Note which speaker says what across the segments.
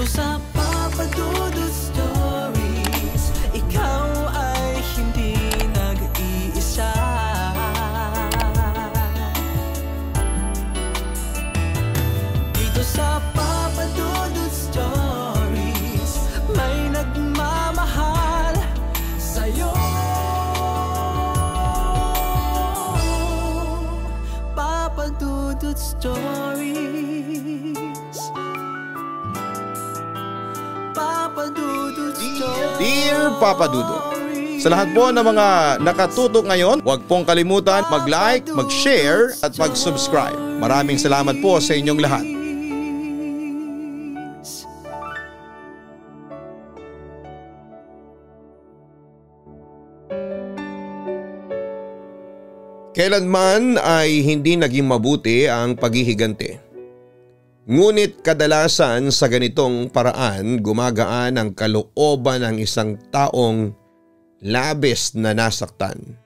Speaker 1: Dito sa Papa Dudut Stories, ikaw ay hindi nag-iisa. Dito sa Papa Dudut Stories, may nagmamahal sa'yo. Papa Dudut Stories. Papa Dudut Stories.
Speaker 2: Dear Papa Dudut, sa lahat po ng mga nakatutok ngayon, huwag pong kalimutan mag-like, mag-share at mag-subscribe. Maraming salamat po sa inyong lahat. Kailanman ay hindi naging mabuti ang paghihiganti. Ngunit kadalasan sa ganitong paraan gumagaan ang kalooban ng isang taong labis na nasaktan.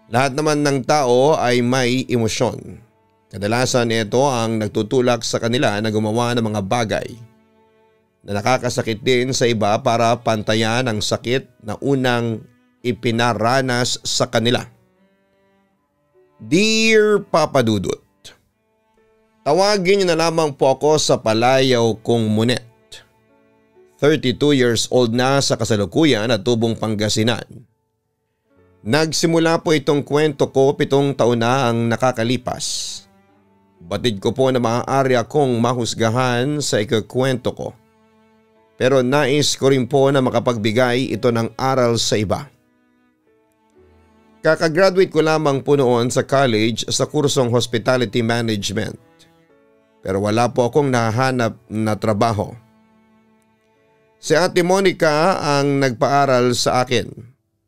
Speaker 2: Lahat naman ng tao ay may emosyon. Kadalasan ito ang nagtutulak sa kanila na gumawa ng mga bagay na nakakasakit din sa iba para pantayan ang sakit na unang ipinaranas sa kanila. Dear Papa Dudut, tawagin niyo na lamang po ako sa palayaw kong Munet. 32 years old na sa kasalukuyan at tubong Pangasinan. Nagsimula po itong kwento ko 7 taon na ang nakakalipas. Batid ko po na maaari akong mahusgahan sa ikukwento ko. Pero nais ko rin po na makapagbigay ito ng aral sa iba. Kakagraduate ko lamang po noon sa college sa kursong Hospitality Management. Pero wala po akong nahanap na trabaho. Si Ate Monica ang nagpaaral sa akin.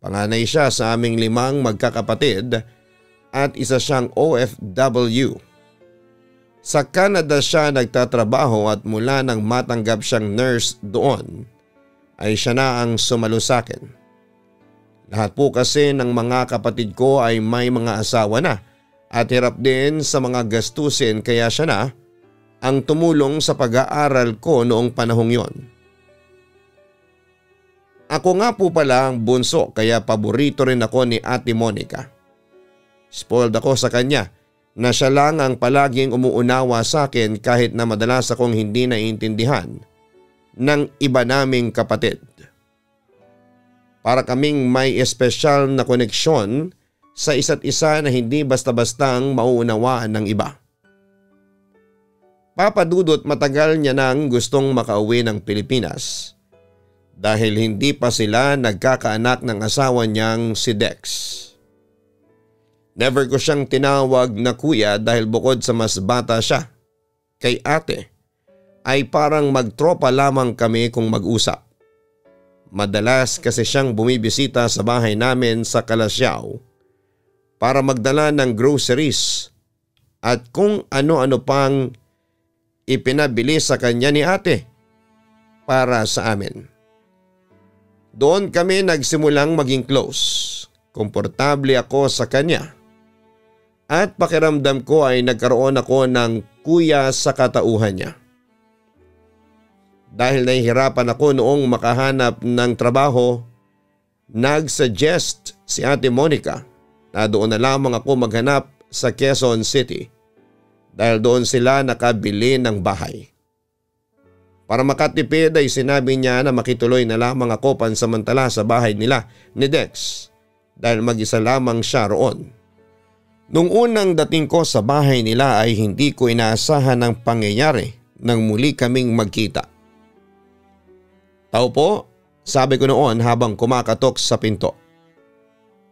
Speaker 2: Panganay siya sa aming 5 magkakapatid at isa siyang OFW. Sa Canada siya nagtatrabaho at mula nang matanggap siyang nurse doon ay siya na ang sumalo sa akin. Lahat po kasi ng mga kapatid ko ay may mga asawa na at hirap din sa mga gastusin kaya siya na ang tumulong sa pag-aaral ko noong panahong yon. Ako nga po pala ang bunso kaya paborito rin ako ni Ate Monica. Spoiled ako sa kanya na siya lang ang palaging umuunawa sa akin kahit na madalas akong hindi naiintindihan ng iba naming kapatid. Para kaming may espesyal na koneksyon sa isa't isa na hindi basta-bastang mauunawaan ng iba. Papa Dudut, matagal niya nang gustong makauwi ng Pilipinas dahil hindi pa sila nagkakaanak ng asawa niyang si Dex. Never ko siyang tinawag na kuya dahil bukod sa mas bata siya kay ate ay parang magtropa lamang kami kung mag-usap. Madalas kasi siyang bumibisita sa bahay namin sa Calasiao para magdala ng groceries at kung ano-ano pang ipinabili sa kanya ni ate para sa amin. Doon kami nagsimulang maging close. Komportable ako sa kanya at pakiramdam ko ay nagkaroon ako ng kuya sa katauhan niya. Dahil nahihirapan ako noong makahanap ng trabaho, nag-suggest si Ate Monica na doon na lamang ako maghanap sa Quezon City dahil doon sila nakabili ng bahay. Para makatipid ay sinabi niya na makituloy na lamang ako pansamantala sa bahay nila ni Dex dahil mag-isa lamang siya roon. Nung unang dating ko sa bahay nila ay hindi ko inaasahan ang pangyayari nang muli kaming magkita. Tao po, sabi ko noon habang kumakatok sa pinto.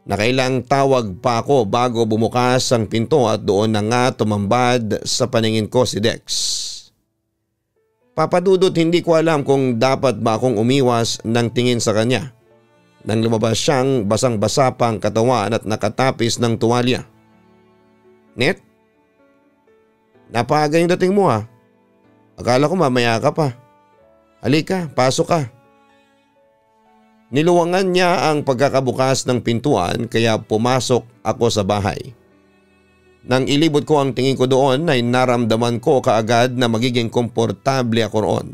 Speaker 2: Nakailang tawag pa ako bago bumukas ang pinto at doon na nga tumambad sa paningin ko si Dex. Papa Dudut, hindi ko alam kung dapat ba akong umiwas ng tingin sa kanya. Nang lumabas siyang basang-basa pang katawan at nakatapis ng tuwalya. Net? Napaga yung dating mo ha. Akala ko mamaya ka pa. Halika, pasok ka. Niluwangan niya ang pagkakabukas ng pintuan kaya pumasok ako sa bahay. Nang ilibot ko ang tingin ko doon ay naramdaman ko kaagad na magiging komportable ako roon.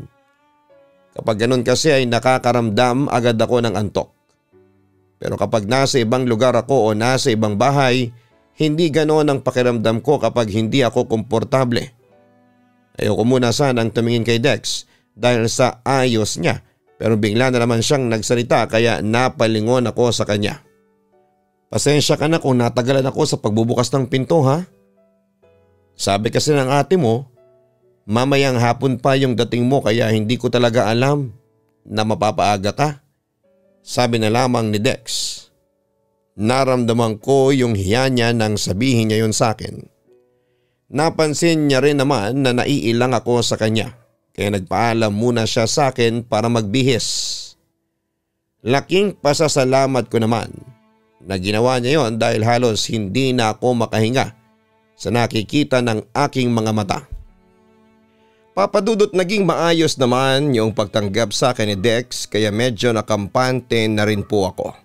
Speaker 2: Kapag ganun kasi ay nakakaramdam agad ako ng antok. Pero kapag nasa ibang lugar ako o nasa ibang bahay, hindi ganoon ang pakiramdam ko kapag hindi ako komportable. Ayoko muna sanang tumingin kay Dex dahil sa ayos niya, pero bigla na naman siyang nagsalita kaya napalingon ako sa kanya. Pasensya ka na kung natagalan ako sa pagbubukas ng pinto ha. Sabi kasi ng ate mo, mamayang hapon pa yung dating mo kaya hindi ko talaga alam na mapapaaga ka. Sabi na lamang ni Dex. Naramdaman ko yung hiya niya nang sabihin niya yun sa akin. Napansin niya rin naman na naiilang ako sa kanya kaya nagpaalam muna siya sa akin para magbihis. Laking pasasalamat ko naman na ginawa niya yon dahil halos hindi na ako makahinga sa nakikita ng aking mga mata. Papadudot naging maayos naman yung pagtanggap sa akin ni Dex kaya medyo nakampante na rin po ako.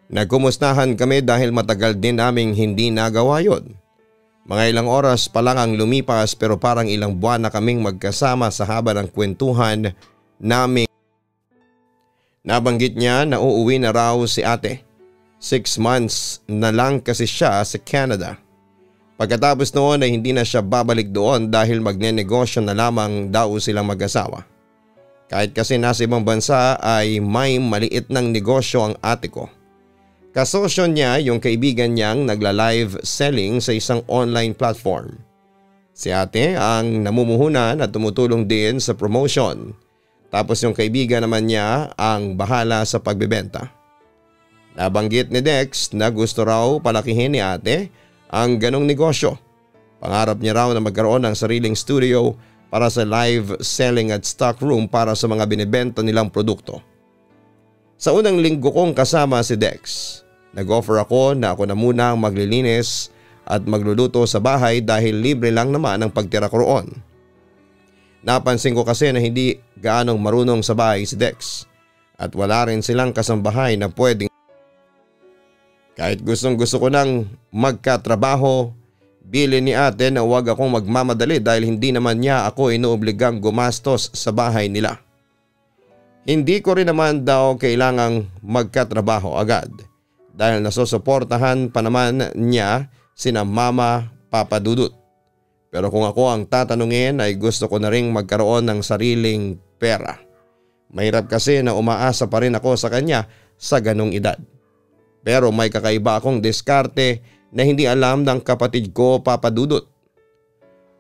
Speaker 2: Nagkumustahan kami dahil matagal din naming hindi nagawa yon. Mga ilang oras pa lang ang lumipas pero parang ilang buwan na kaming magkasama sa haba ng kwentuhan namin. Nabanggit niya na uuwi na raw si ate. 6 months na lang kasi siya sa Canada. Pagkatapos noon ay hindi na siya babalik doon dahil magnenegosyo na lamang daw silang mag-asawa. Kahit kasi nasa ibang bansa ay may maliit ng negosyo ang ate ko. Kasosyo niya yung kaibigan niyang nagla-live selling sa isang online platform. Si ate ang namumuhunan at tumutulong din sa promotion. Tapos yung kaibigan naman niya ang bahala sa pagbebenta. Nabanggit ni Dex na gusto raw palakihin ni ate ang ganong negosyo. Pangarap niya raw na magkaroon ng sariling studio para sa live selling at stock room para sa mga binibenta nilang produkto. Sa unang linggo kong kasama si Dex, nag-offer ako na ako na muna ang maglilinis at magluluto sa bahay dahil libre lang naman ang pagtira ko roon. Napansin ko kasi na hindi gaanong marunong sa bahay si Dex at wala rin silang kasambahay na pwedeng. Kahit gustong gusto ko nang magkatrabaho, bilin ni ate na huwag akong magmamadali dahil hindi naman niya ako inuobligang gumastos sa bahay nila. Hindi ko rin naman daw kailangang magkatrabaho agad dahil nasusuportahan pa naman niya sina mama, papa Dudut. Pero kung ako ang tatanungin ay gusto ko na ring magkaroon ng sariling pera. Mahirap kasi na umaasa pa rin ako sa kanya sa ganong edad. Pero may kakaiba akong diskarte na hindi alam ng kapatid ko, Papa Dudut.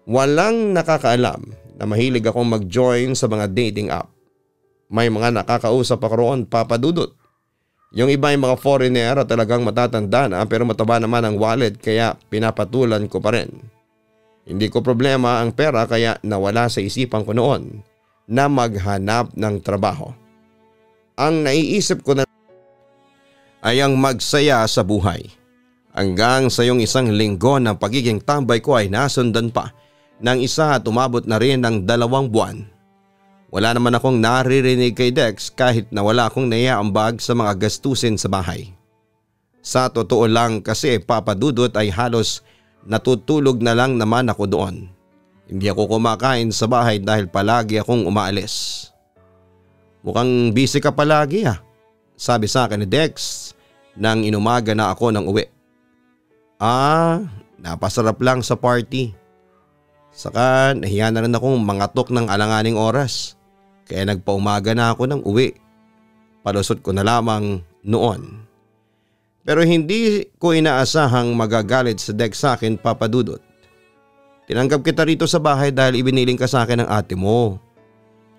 Speaker 2: Walang nakakaalam na mahilig akong mag-join sa mga dating app. May mga nakakausap ako roon, Papa Dudut. Yung iba ay mga foreigner at talagang matatanda na pero mataba naman ang wallet kaya pinapatulan ko pa rin. Hindi ko problema ang pera kaya nawala sa isipan ko noon na maghanap ng trabaho. Ang naiisip ko na ay ang magsaya sa buhay. Hanggang sa yung isang linggo ng pagiging tambay ko ay nasundan pa ng isa at umabot na rin ng 2 buwan. Wala naman akong naririnig kay Dex kahit na wala akong naiaambag sa mga gastusin sa bahay. Sa totoo lang kasi Papa Dudut ay halos natutulog na lang naman ako doon. Hindi ako kumakain sa bahay dahil palagi akong umaalis. Mukhang busy ka palagi ah. Sabi sa akin ni Dex nang inumaga na ako ng uwi. Napasarap lang sa party. Saka nahiya na rin akong mangatok ng alanganing oras. Kaya nagpaumaga na ako ng uwi. Palusot ko na lamang noon. Pero hindi ko inaasahang magagalit sa Dex sa akin, Papa Dudut. Tinanggap kita rito sa bahay dahil ibiniling ka sa akin ng ate mo.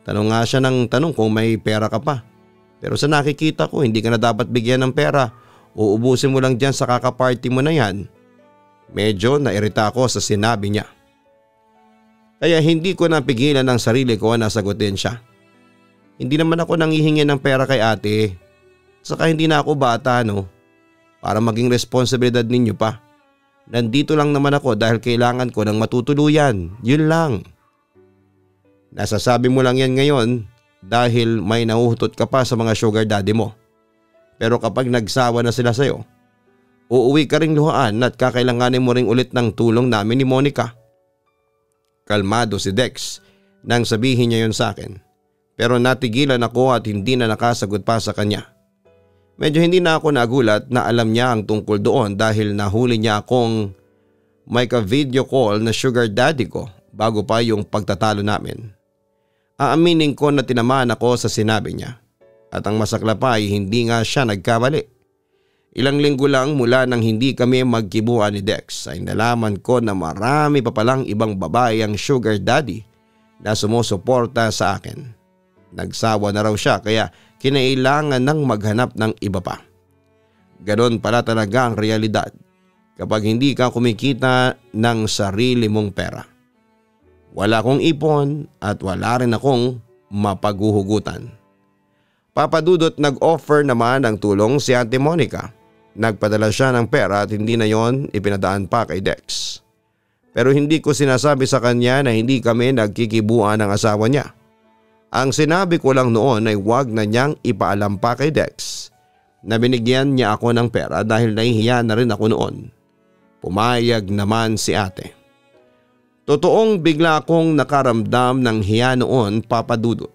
Speaker 2: Tanong nga siya ng tanong kung may pera ka pa. Pero sa nakikita ko hindi ka na dapat bigyan ng pera. Uubusin mo lang dyan sa kakaparty mo na yan. Medyo nairita ako sa sinabi niya. Kaya hindi ko napigilan ang sarili ko na sagutin siya. Hindi naman ako nanghihingi ng pera kay ate. Saka hindi na ako bata para maging responsibilidad ninyo pa. Nandito lang naman ako dahil kailangan ko ng matutuluyan. Yun lang. Nasasabi mo lang yan ngayon dahil may nahuhutot ka pa sa mga sugar daddy mo. Pero kapag nagsawa na sila sayo, uuwi ka ring luhaan at kakailanganin mo ring ulit ng tulong namin ni Monica. Kalmado si Dex nang sabihin niya yun sa akin. pero natigilan ako at hindi na nakasagot pa sa kanya. Medyo hindi na ako nagulat na alam niya ang tungkol doon dahil nahuli niya akong may ka-video call na sugar daddy ko bago pa yung pagtatalo namin. Aaminin ko na tinamaan ako sa sinabi niya at ang masakla pa ay hindi nga siya nagkamali. Ilang linggo lang mula nang hindi kami magkibuan ni Dex ay nalaman ko na marami pa palang ibang babae ang sugar daddy na sumusuporta sa akin. Nagsawa na raw siya kaya kinailangan nang maghanap ng iba pa. Ganon pala talaga ang realidad kapag hindi ka kumikita ng sarili mong pera. Wala akong ipon at wala rin akong mapaghuhugutan. Papadudot, nag-offer naman ng tulong si Ate Monica. Nagpadala siya ng pera at hindi na yon ipinadaan pa kay Dex. Pero hindi ko sinasabi sa kanya na hindi kami nagkikibuan ng asawa niya. Ang sinabi ko lang noon ay huwag na niyang ipaalam pa kay Dex na binigyan niya ako ng pera dahil nahihiya na rin ako noon. Pumayag naman si ate. Totoong bigla akong nakaramdam ng hiya noon, Papadudot.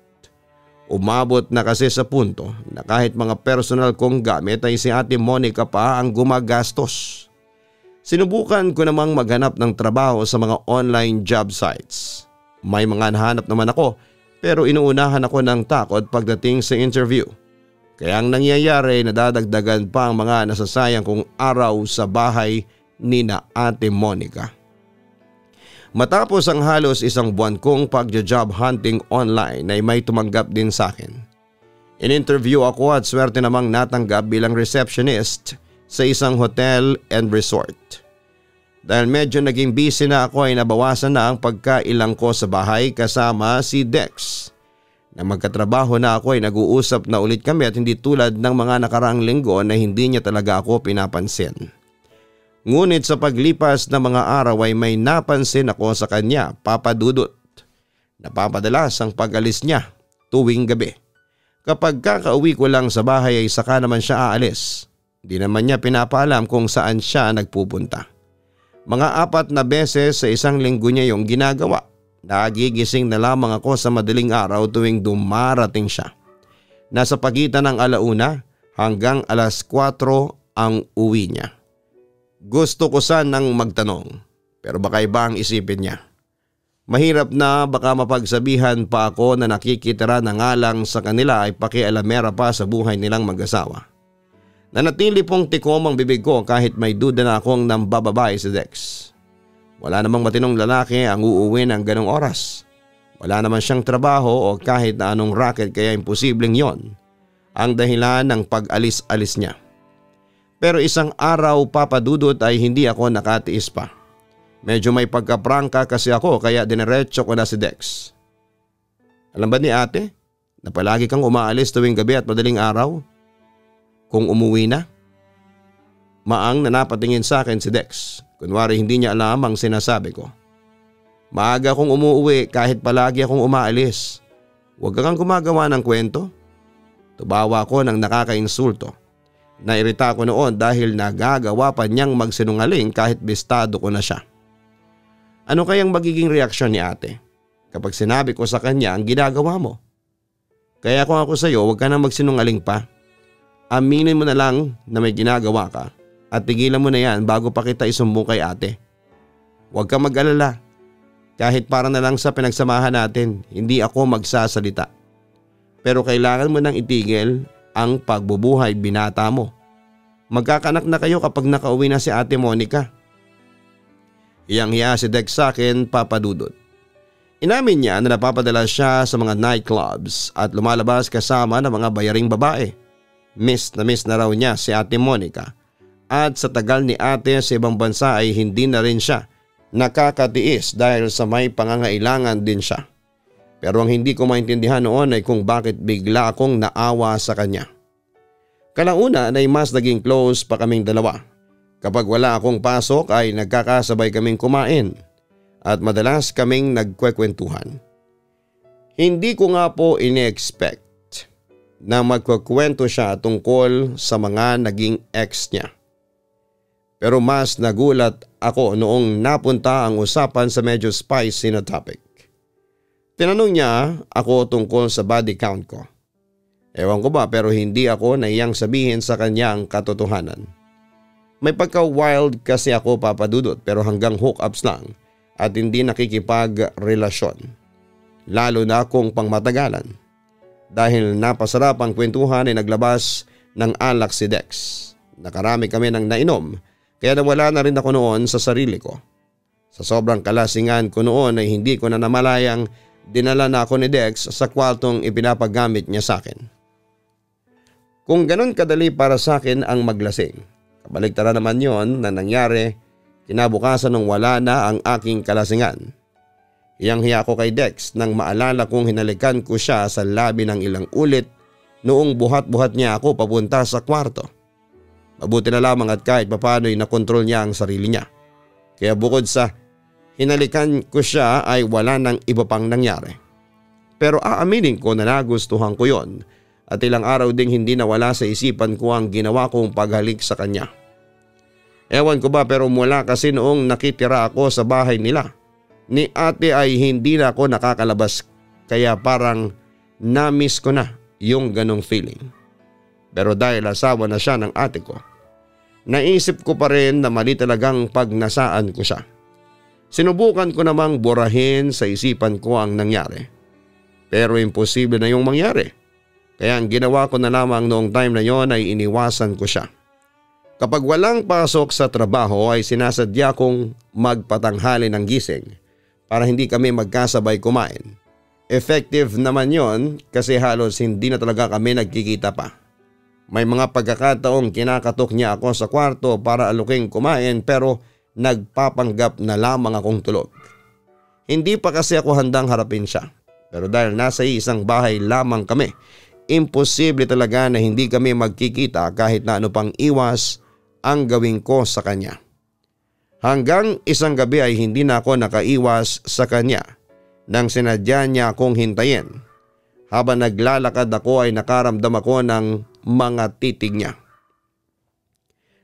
Speaker 2: Umabot na kasi sa punto na kahit mga personal kong gamit ay si Ate Monica pa ang gumagastos. Sinubukan ko namang maghanap ng trabaho sa mga online job sites. May mga nahanap naman ako pero inuunahan ako ng takot pagdating sa interview. Kaya ang nangyayari nadadagdagan pa ang mga nasasayang kong araw sa bahay ni na Ate Monica. Matapos ang halos isang buwan kong pagja-job hunting online ay may tumanggap din sa akin. In-interview ako at swerte namang natanggap bilang receptionist sa isang hotel and resort. Dahil medyo naging busy na ako ay nabawasan na ang pagkailang ko sa bahay kasama si Dex. Nang magkatrabaho na ako ay nag-uusap na ulit kami at hindi tulad ng mga nakaraang linggo na hindi niya talaga ako pinapansin. Ngunit sa paglipas ng mga araw ay may napansin ako sa kanya, Papadudot. Napapadalas ang pag-alis niya tuwing gabi. Kapag kakauwi ko lang sa bahay ay saka naman siya aalis. Di naman niya pinapaalam kung saan siya nagpupunta. Mga 4 na beses sa isang linggo niya yung ginagawa. Nagigising na lamang ako sa madaling araw tuwing dumarating siya. Nasa pagitan ng 1:00 hanggang 4:00 ang uwi niya. Gusto ko sanang magtanong pero baka iba ang isipin niya. Mahirap na baka mapagsabihan pa ako na nakikitira na nga lang sa kanila ay pakialamera pa sa buhay nilang mag-asawa. Nanatili pong tikom ang bibig ko kahit may duda na akong nambababae si Dex. Wala namang matinong lalaki ang uuwi ng ganong oras. Wala naman siyang trabaho o kahit na anong racket kaya imposibleng yon ang dahilan ng pag-alis-alis niya. Pero isang araw, Papadudot, ay hindi ako nakatiis pa. Medyo may pagkaprangka kasi ako kaya dinerecho ko na si Dex. Alam ba ni ate na palagi kang umaalis tuwing gabi at madaling araw? Kung umuwi na? Maang na napatingin sa akin si Dex. Kunwari hindi niya alam ang sinasabi ko. Maaga akong umuwi kahit palagi akong umaalis. Huwag kang gumagawa ng kwento. Tubawa ko ng nakakainsulto. Nairita ko noon dahil nagagawa pa niyang magsinungaling kahit bistado ko na siya. Ano kayang magiging reaksyon ni ate kapag sinabi ko sa kanya ang ginagawa mo? Kaya kung ako sa iyo, huwag ka na magsinungaling pa. Aminin mo na lang na may ginagawa ka at tigilan mo na yan bago pa kita isumbong kay ate. Huwag kang mag-alala. Kahit para na lang sa pinagsamahan natin, hindi ako magsasalita. Pero kailangan mo nang itigil ang pagbubuhay binata mo. Magkakanak na kayo kapag nakauwi na si Ate Monica. Iyang-hiya si Dex sa akin, Papadudot. Inamin niya na napapadala siya sa mga nightclubs at lumalabas kasama ng mga bayaring babae. Miss na raw niya si Ate Monica at sa tagal ni ate sa ibang bansa ay hindi na rin siya nakakatiis dahil sa may pangangailangan din siya. Pero ang hindi ko maintindihan noon ay kung bakit bigla akong naawa sa kanya. Kalaunan ay mas naging close pa kaming dalawa. Kapag wala akong pasok ay nagkakasabay kaming kumain at madalas kaming nagkwekwentuhan. Hindi ko nga po ini-expect na magkukwento siya tungkol sa mga naging ex niya. Pero mas nagulat ako noong napunta ang usapan sa medyo spicy na topic. Tinanong niya ako tungkol sa body count ko. Ewan ko ba pero hindi ako naiyang sabihin sa kanya ang katotohanan. May pagka-wild kasi ako Papa Dudut pero hanggang hookups lang at hindi nakikipag-relasyon. Lalo na kung pangmatagalan. Dahil napasarap ang kwentuhan ay naglabas ng alak si Dex. Nakarami kami ng nainom kaya nawala na rin ako noon sa sarili ko. Sa sobrang kalasingan ko noon ay hindi ko na namalayang dinala na ako ni Dex sa kwartong ipinapagamit niya sa akin. Kung ganun kadali para sa akin ang maglasing, kabaligtaran naman yon na nangyari kinabukasan nung wala na ang aking kalasingan. Hiyang-hiya ko kay Dex nang maalala kong hinalikan ko siya sa labi ng ilang ulit noong buhat-buhat niya ako papunta sa kwarto. Mabuti na lamang at kahit papano ay nakontrol niya ang sarili niya. Kaya bukod sa hinalikan ko siya ay wala nang iba pang nangyari. Pero aaminin ko na nagustuhan ko yon at ilang araw ding hindi nawala sa isipan ko ang ginawa kong paghalik sa kanya. Ewan ko ba pero mula kasi noong nakitira ako sa bahay nila ni ate ay hindi na ako nakakalabas kaya parang na-miss ko na yung ganong feeling. Pero dahil asawa na siya ng ate ko, naisip ko pa rin na mali talagang pagnasaan ko siya. Sinubukan ko namang burahin sa isipan ko ang nangyari. Pero imposible na yung mangyari. Kaya ang ginawa ko na lamang noong time na yon ay iniwasan ko siya. Kapag walang pasok sa trabaho ay sinasadya kong magpatanghali ng gising para hindi kami magkasabay kumain. Effective naman yon kasi halos hindi na talaga kami nagkikita pa. May mga pagkakataong kinakatok niya ako sa kwarto para aluking kumain pero nagpapanggap na lamang akong tulog. Hindi pa kasi ako handang harapin siya. Pero dahil nasa isang bahay lamang kami, imposible talaga na hindi kami magkikita kahit na ano pang iwas ang gawin ko sa kanya. Hanggang isang gabi ay hindi na ako nakaiwas sa kanya nang sinadya niya akong hintayin. Habang naglalakad ako ay nakaramdam ako ng mga titig niya.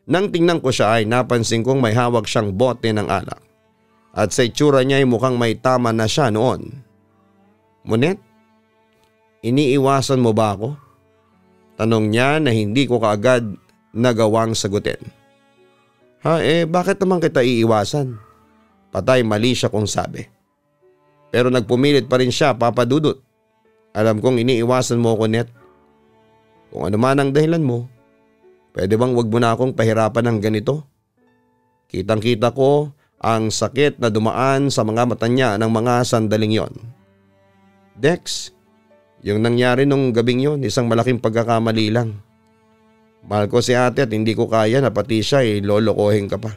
Speaker 2: Nang tingnan ko siya ay napansin kong may hawak siyang bote ng alak. At sa itsura niya ay mukhang may tama na siya noon. Monet, iniiwasan mo ba ako? Tanong niya na hindi ko kaagad nagawang sagutin. Bakit naman kita iiwasan? Patay mali siya kung sabi. Pero nagpumilit pa rin siya, Papa Dudut. Alam kong iniiwasan mo ako, Net. Kung ano man ang dahilan mo, pwede bang wag mo na akong pahirapan ng ganito? Kitang-kita ko ang sakit na dumaan sa mga mata niya ng mga sandaling yon. Dex, yung nangyari nung gabing yon, isang malaking pagkakamali lang. Mahal ko si ate at hindi ko kaya na pati siya lolokohin ka pa.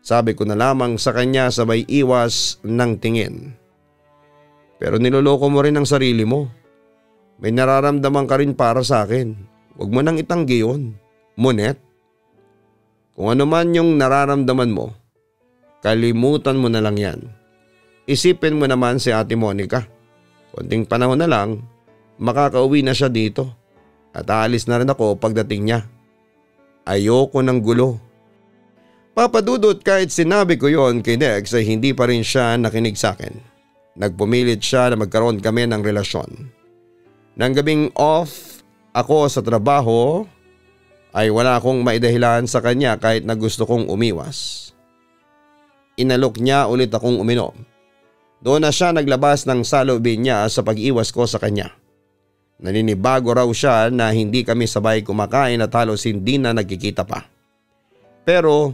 Speaker 2: Sabi ko na lamang sa kanya sabay iwas ng tingin. Pero niloloko mo rin ang sarili mo. May nararamdaman ka rin para sa akin. Huwag mo nang itanggi yun, Monet. Kung ano man yung nararamdaman mo, kalimutan mo na lang yan. Isipin mo naman si Ate Monica. Konting panahon na lang, makakauwi na siya dito. At aalis na rin ako pagdating niya. Ayoko ng gulo. Papa Dudut, kahit sinabi ko yon kay Dex ay hindi pa rin siya nakinig sa akin. Nagpumilit siya na magkaroon kami ng relasyon. Nang gabing off ako sa trabaho ay wala akong maidahilan sa kanya kahit na gusto kong umiwas. Inalok niya ulit akong uminom. Doon na siya naglabas ng salubin niya sa pag-iwas ko sa kanya. Naninibago raw siya na hindi kami sabay kumakain at halos hindi na nagkikita pa. Pero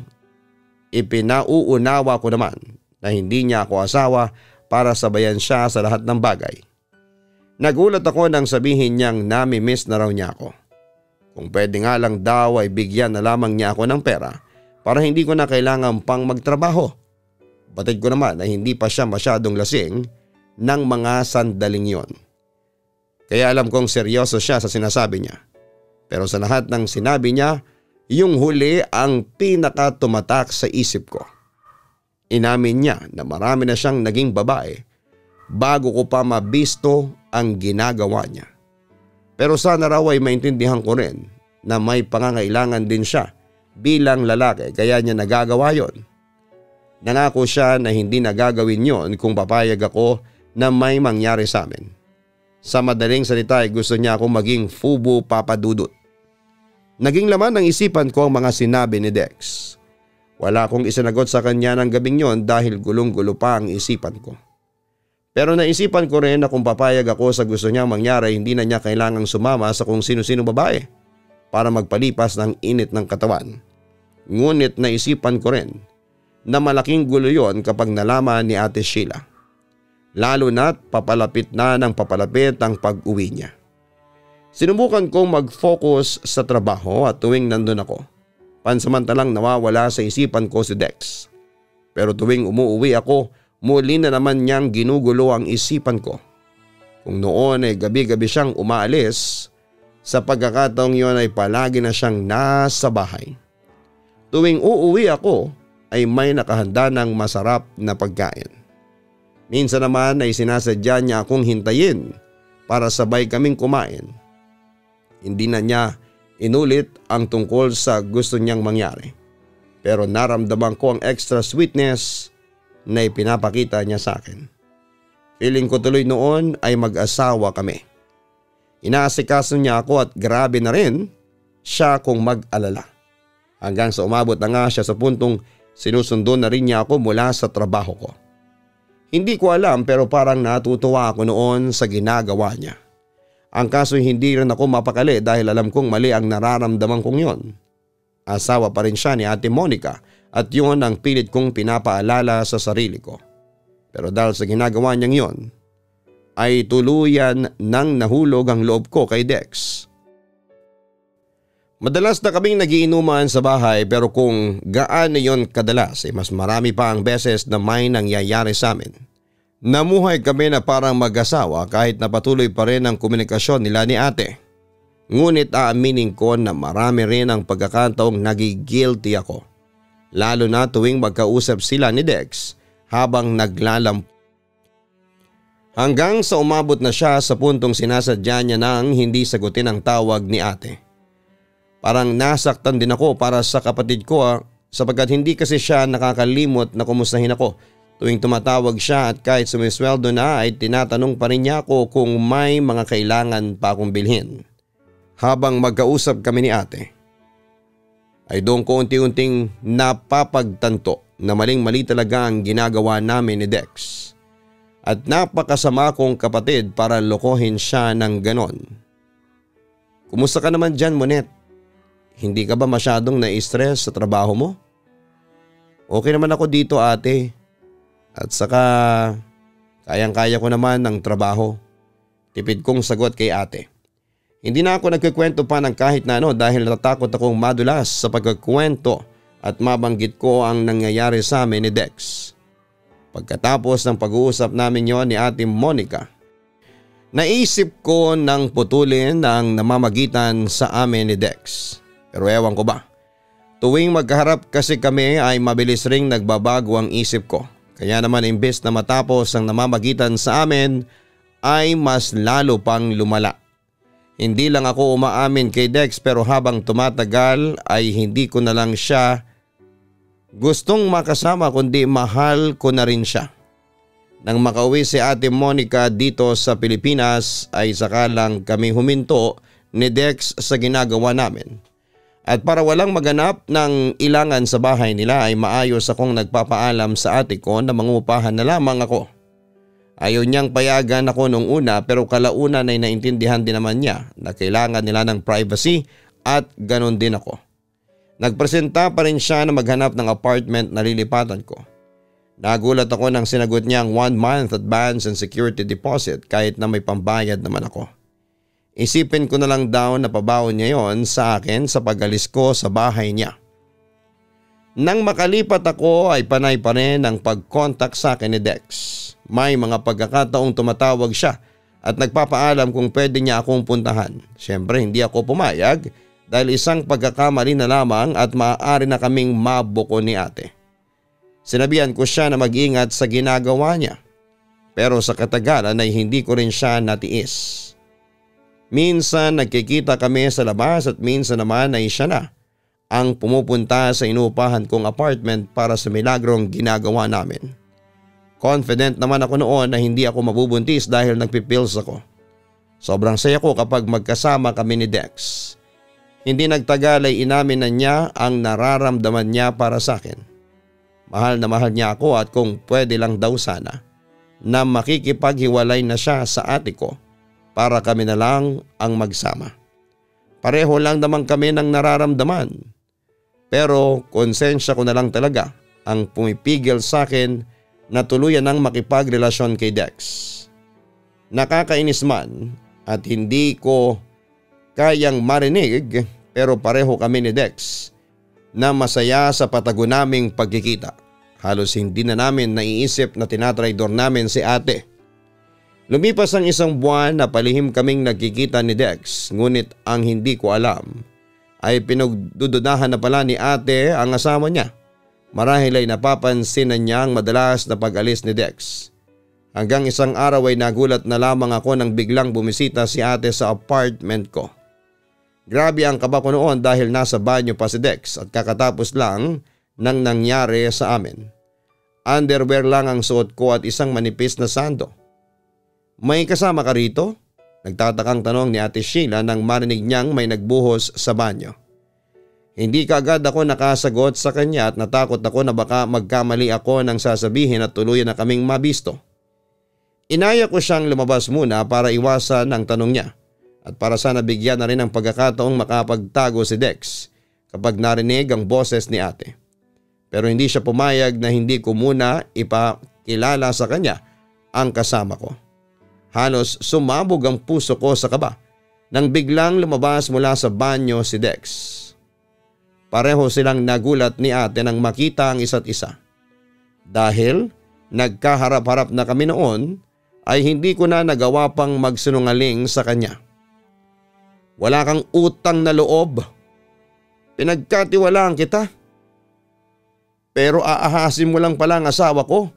Speaker 2: ipinauunawa ko naman na hindi niya ako asawa para sabayan siya sa lahat ng bagay. Nagulat ako nang sabihin niyang nami-miss na raw niya ako. Kung pwede nga lang daw ay bigyan na lamang niya ako ng pera para hindi ko na kailangan pang magtrabaho. Batid ko naman na hindi pa siya masyadong lasing ng mga sandaling yon. Kaya alam kong seryoso siya sa sinasabi niya. Pero sa lahat ng sinabi niya, yung huli ang pinakatumatak sa isip ko. Inamin niya na marami na siyang naging babae bago ko pa mabisto ang ginagawa niya. Pero sana raw ay maintindihan ko rin na may pangangailangan din siya bilang lalaki kaya niya nagagawa yon. Nangako siya na hindi nagagawin yon kung papayag ako na may mangyari sa amin. Sa madaling salita ay gusto niya akong maging fubu papadudot. Naging laman ng isipan ko ang mga sinabi ni Dex. Wala akong isinagot sa kanya ng gabing yon dahil gulong-gulo pa ang isipan ko. Pero naisipan ko rin na kung papayag ako sa gusto niyang mangyari, hindi na niya kailangang sumama sa kung sino-sino babae para magpalipas ng init ng katawan. Ngunit naisipan ko rin na malaking gulo yon kapag nalaman ni Ate Sheila. Lalo na't papalapit na ng papalapit ang pag-uwi niya. Sinubukan kong mag-focus sa trabaho at tuwing nandun ako, pansamantalang nawawala sa isipan ko si Dex. Pero tuwing umuwi ako, muli na naman niyang ginugulo ang isipan ko. Kung noon ay gabi-gabi siyang umaalis, sa pagkakataong yon ay palagi na siyang nasa bahay. Tuwing uuwi ako ay may nakahanda ng masarap na pagkain. Minsan naman ay sinasadya niya akong hintayin para sabay kaming kumain. Hindi na niya inulit ang tungkol sa gusto niyang mangyari. Pero naramdaman ko ang extra sweetness na ipinapakita niya sa akin. Feeling ko tuloy noon ay mag-asawa kami. Inaasikaso niya ako at grabe na rin siya kung mag-alala. Hanggang sa umabot na nga siya sa puntong sinusundo na rin niya ako mula sa trabaho ko. Hindi ko alam pero parang natutuwa ako noon sa ginagawa niya. Ang kaso hindi rin ako mapakali dahil alam kong mali ang nararamdaman kong yon. Asawa pa rin siya ni Ate Monica at yun ang pilit kong pinapaalala sa sarili ko. Pero dahil sa ginagawa niyang yon, ay tuluyan nang nahulog ang loob ko kay Dex. Madalas na kaming nagiinuman sa bahay pero kung gaano yon kadalas ay mas marami pa ang beses na may nangyayari sa amin. Namuhay kami na parang mag-asawa kahit na patuloy pa rin ang komunikasyon nila ni ate. Ngunit aaminin ko na marami rin ang pagkakataong nagigilty ako. Lalo na tuwing magkausap sila ni Dex habang naglalamp. Hanggang sa umabot na siya sa puntong sinasadya niya nang hindi sagutin ang tawag ni ate. Parang nasaktan din ako para sa kapatid ko sapagkat hindi kasi siya nakakalimot na kumustahin ako. Tuwing tumatawag siya at kahit sumisweldo na ay tinatanong pa rin niya ako kung may mga kailangan pa akong bilhin. Habang magkausap kami ni ate, ay doon ko unti-unting napapagtanto na maling-mali talaga ang ginagawa namin ni Dex. At napakasama kong kapatid para lokohin siya ng ganon. Kumusta ka naman dyan, Monet? Hindi ka ba masyadong na-stress sa trabaho mo? Okay naman ako dito, ate. At saka kayang-kaya ko naman ng trabaho. Tipid kong sagot kay ate. Hindi na ako nagkikwento pa ng kahit na ano dahil natatakot akong madulas sa pagkikwento at mabanggit ko ang nangyayari sa amin ni Dex. Pagkatapos ng pag-uusap namin yon ni Ate Monica, naisip ko nang putulin ang namamagitan sa amin ni Dex. Pero ewan ko ba, tuwing magkaharap kasi kami ay mabilis ring nagbabago ang isip ko. Kaya naman imbes na matapos ang namamagitan sa amin ay mas lalo pang lumala. Hindi lang ako umaamin kay Dex pero habang tumatagal ay hindi ko na lang siya gustong makasama kundi mahal ko na rin siya. Nang makauwi si Ate Monica dito sa Pilipinas ay saka lang kami huminto ni Dex sa ginagawa namin. At para walang maganap ng ilangan sa bahay nila ay maayos akong nagpapaalam sa ate ko na mangupahan na lamang ako. Ayaw niyang payagan ako nung una pero kalaunan ay naintindihan din naman niya na kailangan nila ng privacy at ganon din ako. Nagpresenta pa rin siya na maghanap ng apartment na lilipatan ko. Nagulat ako nang sinagot niya ang 1 month advance and security deposit kahit na may pambayad naman ako. Isipin ko na lang daw na pabaon niya yon sa akin sa pag-alis ko sa bahay niya. Nang makalipat ako ay panay pa rin ang pag-contact sa akin ni Dex. May mga pagkakataong tumatawag siya at nagpapaalam kung pwede niya akong puntahan. Siyempre hindi ako pumayag dahil isang pagkakamali na lamang at maaari na kaming mabuko ni ate. Sinabihan ko siya na mag-ingat sa ginagawa niya. Pero sa katagalan ay hindi ko rin siya natiis. Minsan nagkikita kami sa labas at minsan naman ay siya na ang pumupunta sa inuupahan kong apartment para sa milagrong ginagawa namin. Confident naman ako noon na hindi ako mabubuntis dahil nagpipills ako. Sobrang saya ko kapag magkasama kami ni Dex. Hindi nagtagal ay inamin na niya ang nararamdaman niya para sa akin. Mahal na mahal niya ako at kung pwede lang daw sana na makikipaghiwalay na siya sa ate ko para kami na lang ang magsama. Pareho lang naman kami ng nararamdaman. Pero konsensya ko na lang talaga ang pumipigil sa akin na tuluyan ng makipagrelasyon kay Dex. Nakakainis man at hindi ko kayang marinig pero pareho kami ni Dex na masaya sa patago naming pagkikita. Halos hindi na namin naiisip na tinatraidor namin si ate. Lumipas ang isang buwan na palihim kaming nagkikita ni Dex, ngunit ang hindi ko alam ay pinagdududahan na pala ni ate ang asawa niya. Marahil ay napapansin na niya ang madalas na pag-alis ni Dex. Hanggang isang araw ay nagulat na lamang ako nang biglang bumisita si ate sa apartment ko. Grabe ang kaba ko noon dahil nasa banyo pa si Dex at kakatapos lang nang nangyari sa amin. Underwear lang ang suot ko at isang manipis na sando. May kasama ka rito? Nagtatakang tanong ni Ate Sheila nang marinig niyang may nagbuhos sa banyo. Hindi kaagad ako nakasagot sa kanya at natakot ako na baka magkamali ako nang sasabihin at tuluyan na kaming mabisto. Inaya ko siyang lumabas muna para iwasan ang tanong niya at para sana bigyan na rin ng pagkakataong makapagtago si Dex kapag narinig ang boses ni ate. Pero hindi siya pumayag na hindi ko muna ipakilala sa kanya ang kasama ko. Halos sumabog ang puso ko sa kaba nang biglang lumabas mula sa banyo si Dex. Pareho silang nagulat ni ate nang makita ang isa't isa. Dahil nagkaharap-harap na kami noon ay hindi ko na nagawa pang magsinungaling sa kanya. Wala kang utang na loob. Pinagkatiwalaan kita. Pero aahasin mo lang pala ang asawa ko.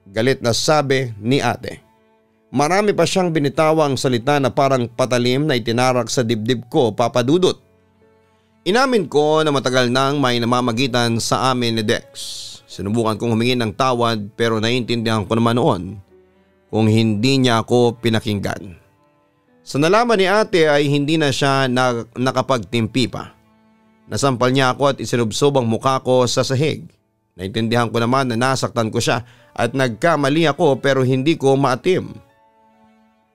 Speaker 2: Galit na sabi ni ate. Marami pa siyang binitawang salita na parang patalim na itinarak sa dibdib ko, Papa Dudut. Inamin ko na matagal nang may namamagitan sa amin ni Dex. Sinubukan kong humingi ng tawad pero naiintindihan ko naman noon kung hindi niya ako pinakinggan. Sa nalaman ni ate ay hindi na siya nakapagtimpi pa. Nasampal niya ako at isinubsob ang mukha ko sa sahig. Naintindihan ko naman na nasaktan ko siya at nagkamali ako pero hindi ko maatim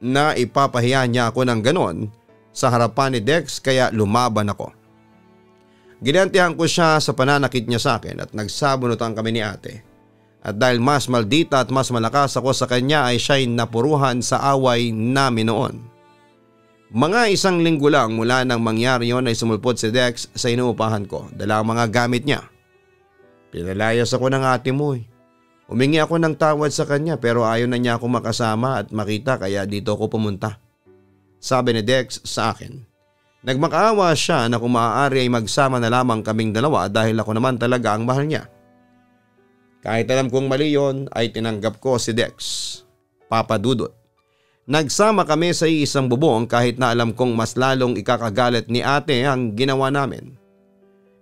Speaker 2: na ipapahiya niya ako ng ganon sa harapan ni Dex kaya lumaban ako. Ginantihan ko siya sa pananakit niya sa akin at nagsabunutan kami ni ate. At dahil mas maldita at mas malakas ako sa kanya ay siya'y napuruhan sa away namin noon. Mga isang linggo lang mula nang mangyari yon ay sumulpot si Dex sa inuupahan ko. Dala ang mga gamit niya. Pinalayas ako ng ate mo eh. Humingi ako ng tawad sa kanya pero ayaw na niya ako makasama at makita kaya dito ako pumunta. Sabi ni Dex sa akin. Nagmakaawa siya na kung maaari ay magsama na lamang kaming dalawa dahil ako naman talaga ang mahal niya. Kahit alam kong mali yon ay tinanggap ko si Dex. Papa Dudut. Nagsama kami sa isang bubong kahit na alam kong mas lalong ikakagalit ni ate ang ginawa namin.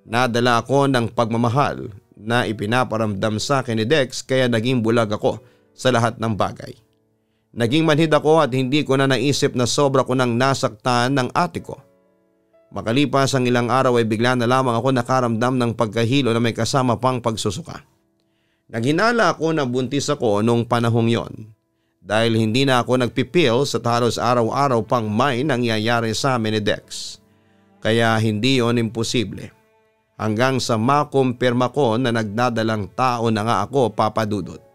Speaker 2: Nadala ako ng pagmamahal na ipinaparamdam sa akin ni Dex kaya naging bulag ako sa lahat ng bagay. Naging manhid ako at hindi ko na naisip na sobra ko nang nasaktan ng ate ko. Makalipas ang ilang araw ay bigla na lamang ako nakaramdam ng pagkahilo na may kasama pang pagsusuka. Naghinala ako na buntis ako noong panahong yon. Dahil hindi na ako nagpipil sa halos araw-araw pang may nangyayari sa amin ni Dex. Kaya hindi yon imposible. Hanggang sa makumpirma ko na nagdadalang tao na nga ako, Papa Dudut.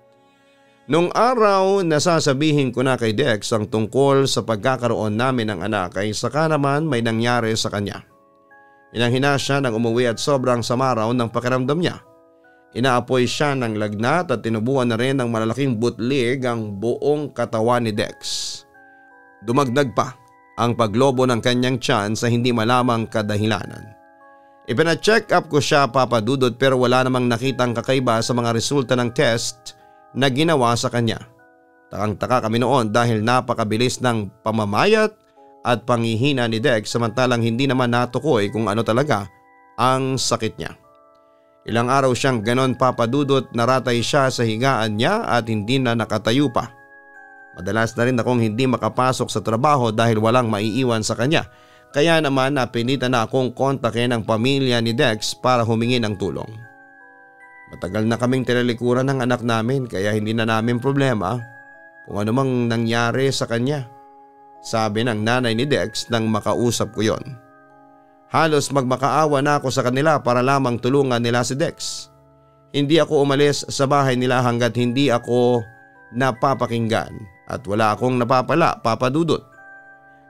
Speaker 2: Nung araw nasasabihin ko na kay Dex ang tungkol sa pagkakaroon namin ng anak ay saka naman may nangyari sa kanya. Inanghina siya nang umuwi at sobrang sama raw ng pakiramdam niya. Inaapoy siya ng lagnat at tinubuan na rin ng malalaking butlig ang buong katawan ni Dex. Dumagdag pa ang paglobo ng kanyang tiyan sa hindi malamang kadahilanan. Ipina-check up ko siya, Papa Dudut, pero wala namang nakitang kakaiba sa mga resulta ng test na ginawa sa kanya. Takang-taka kami noon dahil napakabilis ng pamamayat at panghihina ni Dex samantalang hindi naman natukoy kung ano talaga ang sakit niya. Ilang araw siyang ganon papadudot, naratay siya sa higaan niya at hindi na nakatayo pa. Madalas na rin akong hindi makapasok sa trabaho dahil walang maiiwan sa kanya. Kaya naman napilitan na akong kontakin ang pamilya ni Dex para humingi ng tulong. Matagal na kaming tinalikuran ng anak namin kaya hindi na namin problema kung ano mang nangyari sa kanya. Sabi ng nanay ni Dex nang makausap ko yon. Halos magmakaawa na ako sa kanila para lamang tulungan nila si Dex. Hindi ako umalis sa bahay nila hanggat hindi ako napapakinggan at wala akong napapala, Papa Dudut.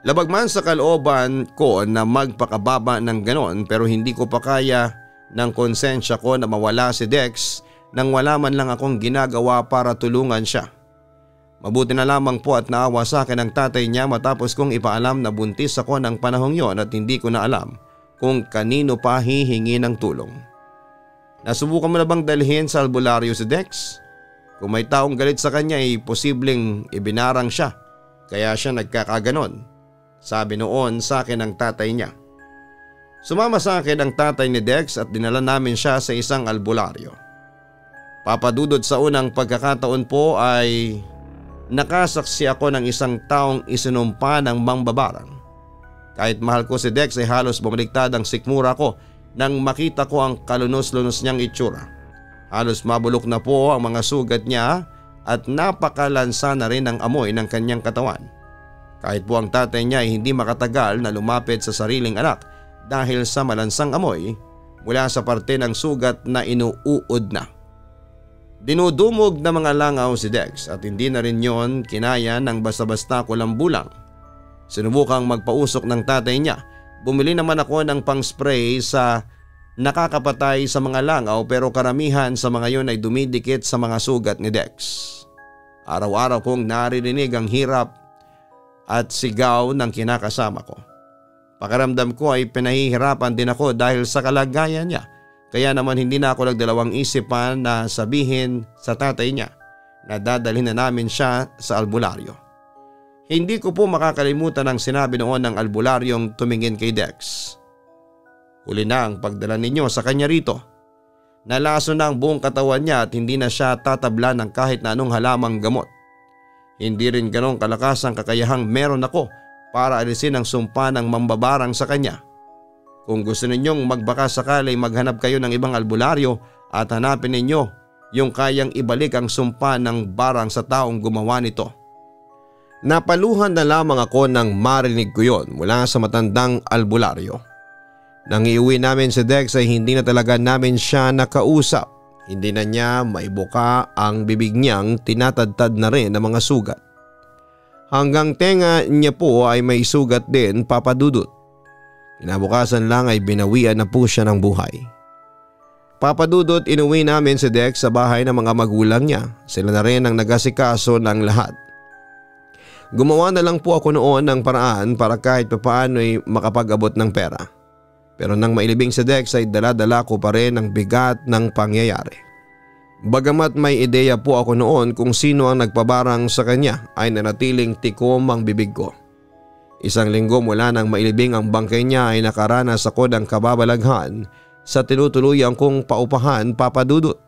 Speaker 2: Labag man sa kalooban ko na magpakababa ng ganon pero hindi ko pa kaya ng konsensya ko na mawala si Dex nang wala man lang akong ginagawa para tulungan siya. Mabuti na lamang po at naawa sa akin ang tatay niya matapos kong ipaalam na buntis ako ng panahong yon at hindi ko na alam kung kanino pa hihingi ng tulong. Nasubukan mo na bang dalhin sa albularyo si Dex? Kung may taong galit sa kanya ay posibleng ibinarang siya kaya siya nagkakaganon. Sabi noon sa akin ng tatay niya. Sumama sa akin ang tatay ni Dex at dinala namin siya sa isang albularyo. Papadudod sa unang pagkakataon po ay nakasaksi ako ng isang taong isinumpa ng mangbabarang. Kahit mahal ko si Dex ay halos bumaliktad ang sikmura ko nang makita ko ang kalunos-lunos niyang itsura. Halos mabulok na po ang mga sugat niya at napakalansa na rin ang amoy ng kanyang katawan. Kahit po ang tatay niya ay hindi makatagal na lumapit sa sariling anak dahil sa malansang amoy mula sa parte ng sugat na inuuod na. Dinudumog na mga langaw si Dex at hindi na rin yon kinaya ng basta-basta kulambulang. Sinubukang magpausok ng tatay niya. Bumili naman ako ng pang-spray sa nakakapatay sa mga langaw pero karamihan sa mga yon ay dumidikit sa mga sugat ni Dex. Araw-araw kong naririnig ang hirap at sigaw ng kinakasama ko. Pakiramdam ko ay pinahihirapan din ako dahil sa kalagayan niya. Kaya naman hindi na ako nagdalawang isipan na sabihin sa tatay niya na dadalhin na namin siya sa albularyo. Hindi ko po makakalimutan ang sinabi noon ng albularyong tumingin kay Dex. Huli na ang pagdala ninyo sa kanya rito. Nalaso na ang buong katawan niya at hindi na siya tatabla ng kahit na anong halamang gamot. Hindi rin ganong kalakas ang kakayahang meron ako para alisin ang sumpa ng mambabarang sa kanya. Kung gusto ninyong magbaka sakali maghanap kayo ng ibang albularyo at hanapin ninyo yung kayang ibalik ang sumpa ng barang sa taong gumawa nito. Napaluhan na lamang ako nang marinig ko yon mula sa matandang albularyo. Nang iuwi namin si Dex ay hindi na talaga namin siya nakausap. Hindi na niya maibuka ang bibig niyang tinatadtad na rin ng mga sugat. Hanggang tenga niya po ay may sugat din, Papa Dudut. Kinabukasan lang ay binawian na po siya ng buhay. Papa Dudut, inuwi namin si Dex sa bahay ng mga magulang niya. Sila na rin ang nagasikaso ng lahat. Gumawa na lang po ako noon ng paraan para kahit papaano ay makapag-abot ng pera. Pero nang mailibing si Dex ay dala-dala ko pa rin ang bigat ng pangyayari. Bagamat may ideya po ako noon kung sino ang nagpabarang sa kanya ay nanatiling tikom ang bibig ko. Isang linggo mula nang mailibing ang bangkay niya ay nakaranas ako ng kababalaghan sa tinutuluyan kong paupahan, Papa Dudut.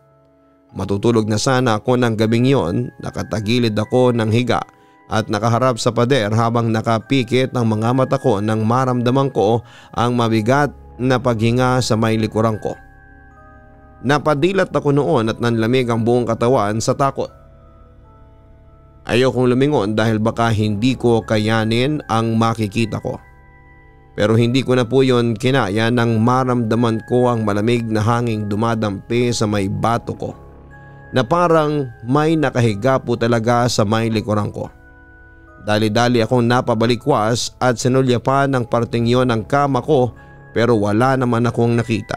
Speaker 2: Matutulog na sana ako ng gabing yon, nakatagilid ako ng higa at nakaharap sa pader habang nakapikit ang mga mata ko nang maramdaman ko ang mabigat na paghinga sa may likuran ko. Napadilat ako noon at nanlamig ang buong katawan sa takot. Ayokong lumingon dahil baka hindi ko kayanin ang makikita ko. Pero hindi ko na po yon kinaya nang maramdaman ko ang malamig na hanging dumadampi sa may bato ko na parang may nakahiga po talaga sa may likuran ko. Dali-dali akong napabalikwas at sinulyapan ng parting yon ng kama ko pero wala naman akong nakita.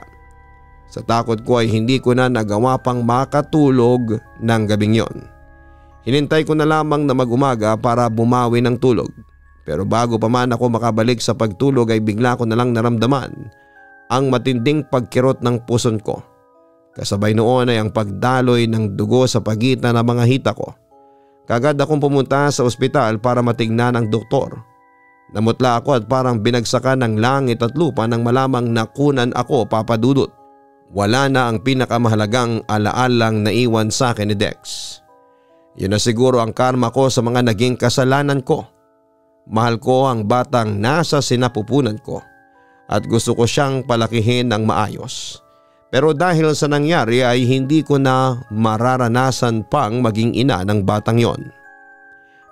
Speaker 2: Sa takot ko ay hindi ko na nagawa pang makatulog ng gabing yon. Hinintay ko na lamang na mag-umaga para bumawi ng tulog. Pero bago pa man ako makabalik sa pagtulog ay bigla ko na lang naramdaman ang matinding pagkirot ng puson ko. Kasabay noon ay ang pagdaloy ng dugo sa pagitan ng mga hita ko. Kagad akong pumunta sa ospital para matignan ang doktor. Namutla ako at parang binagsakan ng langit at lupa nang malamang nakunan ako, Papa Dudut. wala na ang pinakamahalagang alaalang naiwan sa akin ni Dex. Yun na siguro ang karma ko sa mga naging kasalanan ko. Mahal ko ang batang nasa sinapupunan ko at gusto ko siyang palakihin ng maayos. Pero dahil sa nangyari ay hindi ko na mararanasan pang maging ina ng batang yon.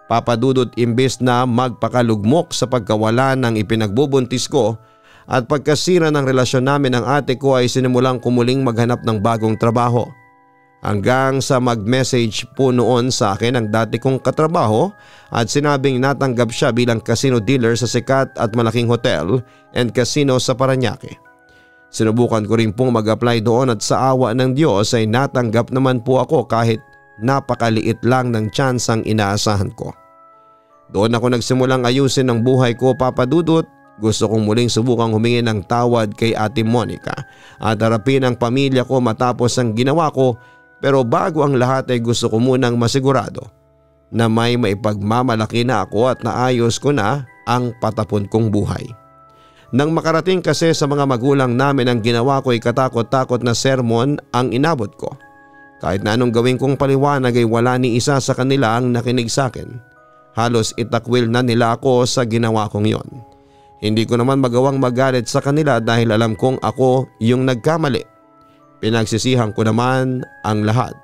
Speaker 2: Papa Dudut, imbes na magpakalugmok sa pagkawala ng ipinagbubuntis ko at pagkasira ng relasyon namin ng ate ko ay sinimulang kumuling maghanap ng bagong trabaho. Hanggang sa mag-message po noon sa akin ang dati kong katrabaho at sinabing natanggap siya bilang casino dealer sa sikat at malaking hotel and casino sa Parañaque. Sinubukan ko rin pong mag-apply doon at sa awa ng Diyos ay natanggap naman po ako kahit napakaliit lang ng tsansang inaasahan ko. Doon ako nagsimulang ayusin ang buhay ko, Papa Dudut. Gusto kong muling subukang humingi ng tawad kay Ate Monica at harapin ang pamilya ko matapos ang ginawa ko, pero bago ang lahat ay gusto ko munang masigurado na may maipagmamalaki na ako at naayos ko na ang patapon kong buhay. Nang makarating kasi sa mga magulang namin ang ginawa ko ay katakot-takot na sermon ang inabot ko. Kahit na anong gawin kong paliwanag ay wala ni isa sa kanila ang nakinig sa akin. Halos itakwil na nila ako sa ginawa kong yon. Hindi ko naman magawang magalit sa kanila dahil alam kong ako yung nagkamali. Pinagsisihan ko naman ang lahat.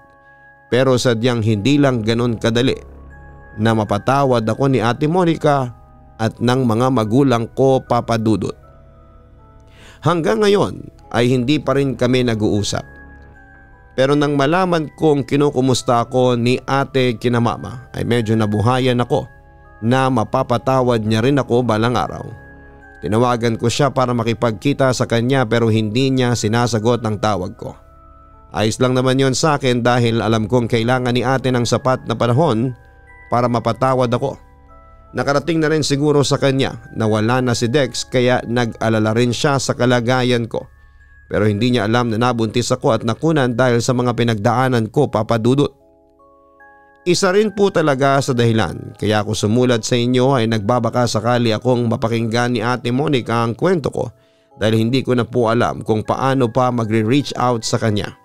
Speaker 2: Pero sadyang hindi lang ganun kadali na mapatawad ako ni Ate Monica at ng mga magulang ko, Papa Dudut. Hanggang ngayon ay hindi pa rin kami nag-uusap. Pero nang malaman kong kinukumusta ako ni Ate kina Mama ay medyo nabuhayan ako na mapapatawad niya rin ako balang araw. Tinawagan ko siya para makipagkita sa kanya pero hindi niya sinasagot ang tawag ko. Ayos lang naman yon sa akin dahil alam kong kailangan ni Ate ng sapat na panahon para mapatawad ako. Nakarating na rin siguro sa kanya na wala na si Dex kaya nag-alala rin siya sa kalagayan ko. Pero hindi niya alam na nabuntis ako at nakunan dahil sa mga pinagdaanan ko, Papa Dudut. Isa rin po talaga sa dahilan kaya ako sumulat sa inyo ay nagbabaka sakali akong mapakinggan ni Ate Monica ang kwento ko dahil hindi ko na po alam kung paano pa magre-reach out sa kanya.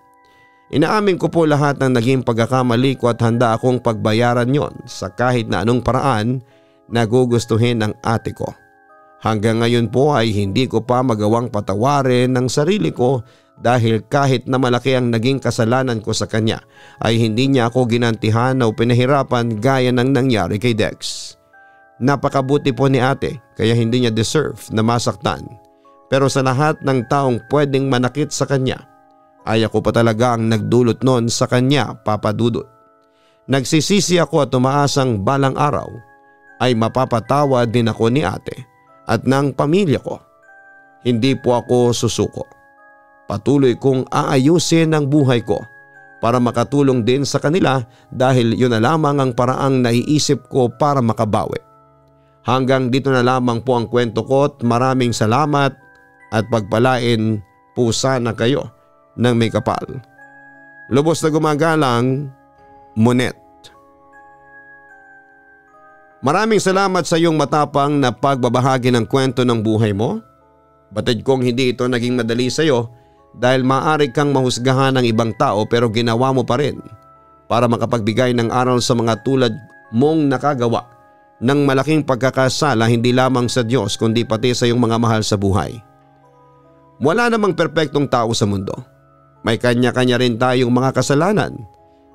Speaker 2: Inaamin ko po lahat ng naging pagkakamali ko at handa akong pagbayaran yon sa kahit na anong paraan na gugustuhin ng ate ko. Hanggang ngayon po ay hindi ko pa magawang patawarin ng sarili ko dahil kahit na malaki ang naging kasalanan ko sa kanya ay hindi niya ako ginantihan o pinahirapan gaya ng nangyari kay Dex. Napakabuti po ni ate kaya hindi niya deserve na masaktan. Pero sa lahat ng taong pwedeng manakit sa kanya ay ako pa talaga ang nagdulot nun sa kanya, Papa Dudut. Nagsisisi ako at tumaasang balang araw ay mapapatawad din ako ni ate at ng pamilya ko. Hindi po ako susuko. Patuloy kong aayusin ang buhay ko para makatulong din sa kanila dahil yun na lamang ang paraang naiisip ko para makabawi. Hanggang dito na lamang po ang kwento ko at maraming salamat at pagpalain po sana kayo ng may kapal. Lubos na gumagalang, Monet. Maraming salamat sa iyong matapang na pagbabahagi ng kwento ng buhay mo. Batid kong hindi ito naging madali sa iyo dahil maaari kang mahusgahan ng ibang tao pero ginawa mo pa rin para makapagbigay ng aral sa mga tulad mong nakagawa ng malaking pagkakasala hindi lamang sa Diyos kundi pati sa iyong mga mahal sa buhay. Wala namang perpektong tao sa mundo. May kanya-kanya rin tayong mga kasalanan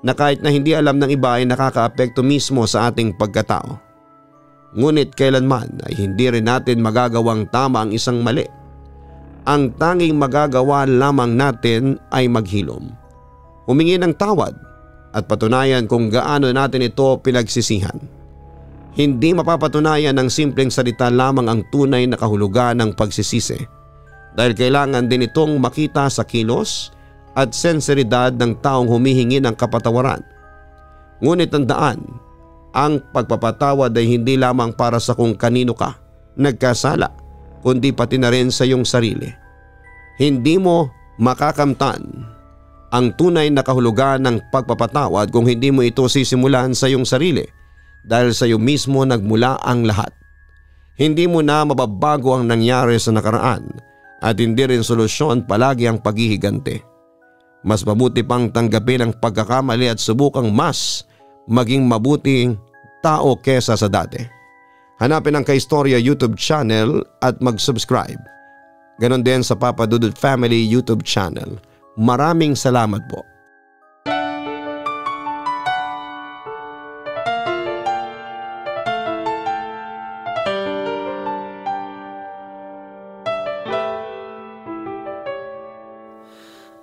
Speaker 2: na kahit na hindi alam ng iba ay nakakaapekto mismo sa ating pagkatao. Ngunit kailanman ay hindi rin natin magagawang tama ang isang mali. Ang tanging magagawa lamang natin ay maghilom, humingi ng tawad at patunayan kung gaano natin ito pinagsisihan. Hindi mapapatunayan ng simpleng salita lamang ang tunay na kahulugan ng pagsisisi dahil kailangan din itong makita sa kilos at senseridad ng taong humihingi ng kapatawaran. Ngunit tandaan, ang pagpapatawad ay hindi lamang para sa kung kanino ka nagkasala kundi pati na rin sa iyong sarili. Hindi mo makakamtan ang tunay na kahulugan ng pagpapatawad kung hindi mo ito sisimulan sa iyong sarili dahil sa iyo mismo nagmula ang lahat. Hindi mo na mababago ang nangyari sa nakaraan at hindi rin solusyon palagi ang paghihiganti. Mas mabuti pang tanggapin ang pagkakamali at subukang mas maging mabuting tao kesa sa dati. Hanapin ang Kaistorya YouTube channel at mag-subscribe. Ganon din sa Papa Dudut Family YouTube channel. Maraming salamat po.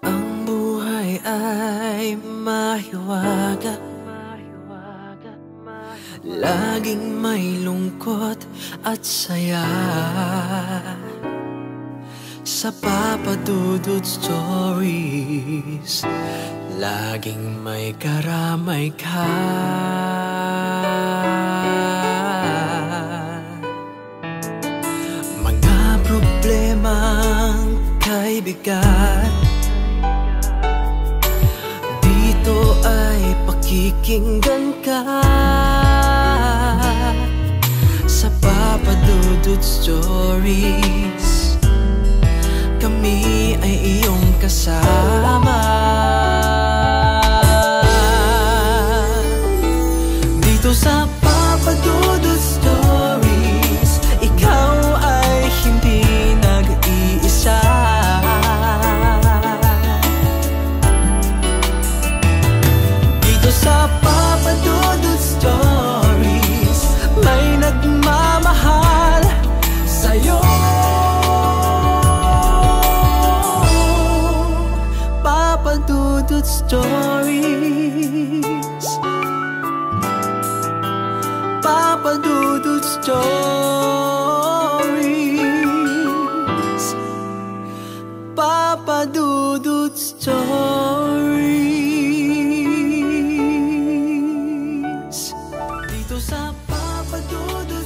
Speaker 1: Ang buhay ay mahiwaga, laging may lungkot at saya. Sa Papa Dudut Stories, laging may karamay ka. Mga problemang kay bigat, dito ay pakikinggan ka. Sa Papa Dudut Stories, kami ay iyong kasama. Dito sa Papa Dudut Stories, ikaw ay hindi nag-iisa. Dito sa Papa Dudut Stories, may nagmamahal sa'yo. Papa Dudut Stories, Papa Dudut Stories, Papa Dudut Stories. Dito sa Papa Dudut